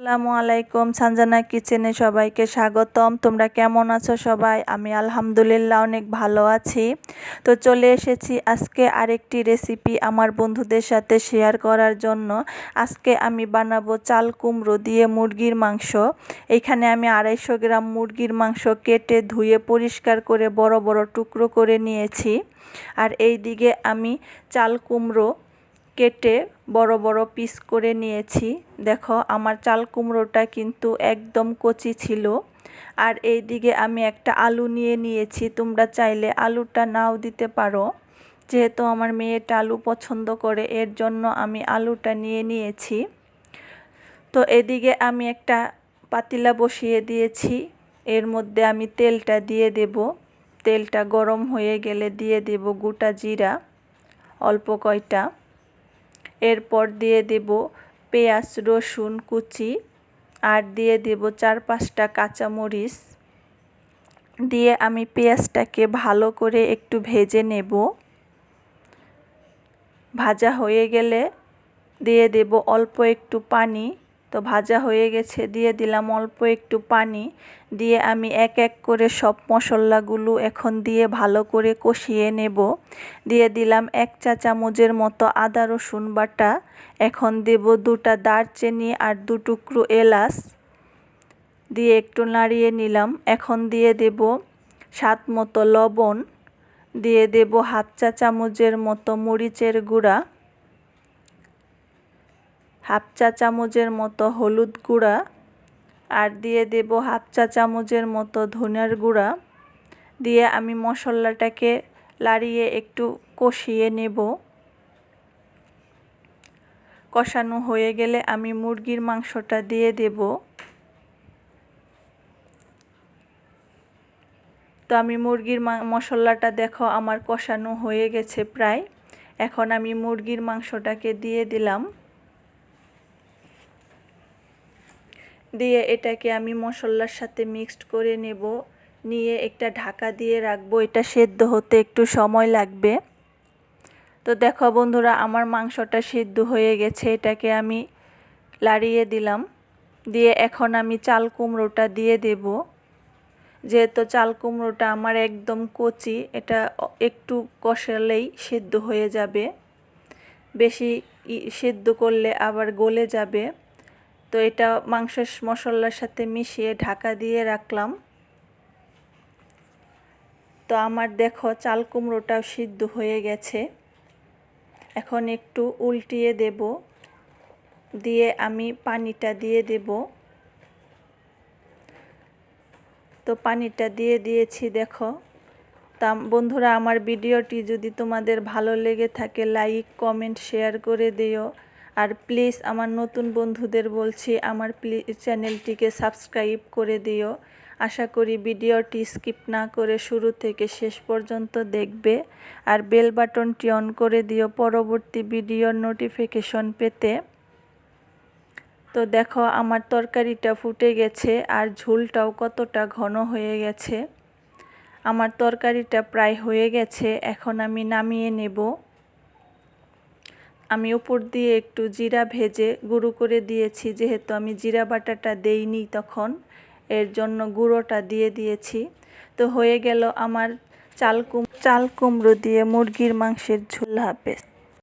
আসসালামু আলাইকুম, সানজানা কিচেনে সবাইকে স্বাগতম। তোমরা কেমন আছো সবাই? আমি আলহামদুলিল্লাহ অনেক ভালো আছি। তো চলে এসেছি আজকে আরেকটি রেসিপি আমার বন্ধুদের সাথে শেয়ার করার জন্য। আজকে আমি বানাবো চাল কুমড়ো দিয়ে মুরগির মাংস। এখানে আমি 250 গ্রাম মুরগির মাংস কেটে ধুয়ে পরিষ্কার করে বড় বড় টুকরো করে নিয়েছি। আর এই দিকে আমি চাল কুমড়ো কেটে বড় বড় পিস করে নিয়েছি। দেখো আমার চাল কুমড়োটা কিন্তু একদম কচি ছিল। আর এই দিকে আমি একটা আলু নিয়ে নিয়েছি। তোমরা চাইলে আলুটা নাও দিতে পারো, যেহেতু আমার মেয়েটা আলু পছন্দ করে, এর জন্য আমি আলুটা নিয়ে নিয়েছি। তো এদিকে আমি একটা পাতিলা বসিয়ে দিয়েছি। এর মধ্যে আমি তেলটা দিয়ে দেব। তেলটা গরম হয়ে গেলে দিয়ে দেব গোটা জিরা অল্প কয়টা। এরপর দিয়ে দেব পেঁয়াজ রসুন কুচি, আর দিয়ে দেব 4-5টা কাঁচামরিচ। দিয়ে আমি পেঁয়াজটাকে ভালো করে একটু ভেজে নেব। ভাজা হয়ে গেলে দিয়ে দেব অল্প একটু পানি। তো ভাজা হয়ে গেছে, দিয়ে দিলাম অল্প একটু পানি। দিয়ে আমি এক এক করে সব মশলাগুলো এখন দিয়ে ভালো করে কষিয়ে নেব। দিয়ে দিলাম 1 চা চামচের মতো আদা রসুন বাটা। এখন দেব 2টা দারচিনি আর 2 টুকরো এলাচ। দিয়ে একটু নাড়িয়ে নিলাম। এখন দিয়ে দেব স্বাদ মতো লবণ। দিয়ে দেব 1/2 চা চামচের মতো মরিচের গুঁড়া, 1/2 চা চামচের মতো হলুদ গুঁড়া, আর দিয়ে দেব 1/2 চা চামচের মতো ধনিয়ার গুঁড়া। দিয়ে আমি মশলাটাকে লাড়িয়ে একটু কষিয়ে নেব। কষানো হয়ে গেলে আমি মুরগির মাংসটা দিয়ে দেব। তো আমি মুরগির মশলাটা দেখো আমার কষানো হয়ে গেছে প্রায়। এখন আমি মুরগির মাংসটাকে দিয়ে দিলাম। দিয়ে এটাকে আমি মশলার সাথে মিক্সড করে নেব। নিয়ে একটা ঢাকা দিয়ে রাখবো। এটা সেদ্ধ হতে একটু সময় লাগবে। তো দেখো বন্ধুরা, আমার মাংসটা সিদ্ধ হয়ে গেছে। এটাকে আমি লাড়িয়ে দিলাম। দিয়ে এখন আমি চাল কুমড়োটা দিয়ে দেব। যেহেতু চাল কুমড়োটা আমার একদম কচি, এটা একটু কষালেই সিদ্ধ হয়ে যাবে। বেশি সিদ্ধ করলে আবার গলে যাবে। তো এটা মাংসের মশলার সাথে মিশিয়ে ঢাকা দিয়ে রাখলাম। তো আমার দেখো চাল কুমড়োটাও সিদ্ধ হয়ে গেছে। এখন একটু উল্টিয়ে দেব। দিয়ে আমি পানিটা দিয়ে দেব। তো পানিটা দিয়ে দিয়েছি দেখো। তা বন্ধুরা, আমার ভিডিওটি যদি তোমাদের ভালো লেগে থাকে লাইক কমেন্ট শেয়ার করে দিও। আর প্লিজ আমার নতুন বন্ধুদের বলছি আমার চ্যানেলটিকে সাবস্ক্রাইব করে দিও। আশা করি ভিডিওটি স্কিপ না করে শুরু থেকে শেষ পর্যন্ত দেখবে। আর বেল বাটনটি অন করে দিও পরবর্তী ভিডিওর নোটিফিকেশন পেতে। তো দেখো আমার তরকারিটা ফুটে গেছে আর ঝোলটাও কতটা ঘন হয়ে গেছে। আমার তরকারিটা প্রায় হয়ে গেছে। এখন আমি নামিয়ে নেব। আমি উপর দিয়ে একটু জিরা ভেজে গুঁড়ো করে দিয়েছি, যেহেতু আমি জিরা বাটাটা দেইনি তখন, এর জন্য গুঁড়োটা দিয়ে দিয়েছি। তো হয়ে গেল আমার চাল কুমড়ো দিয়ে মুরগির মাংসের ঝোল। হাফেজ।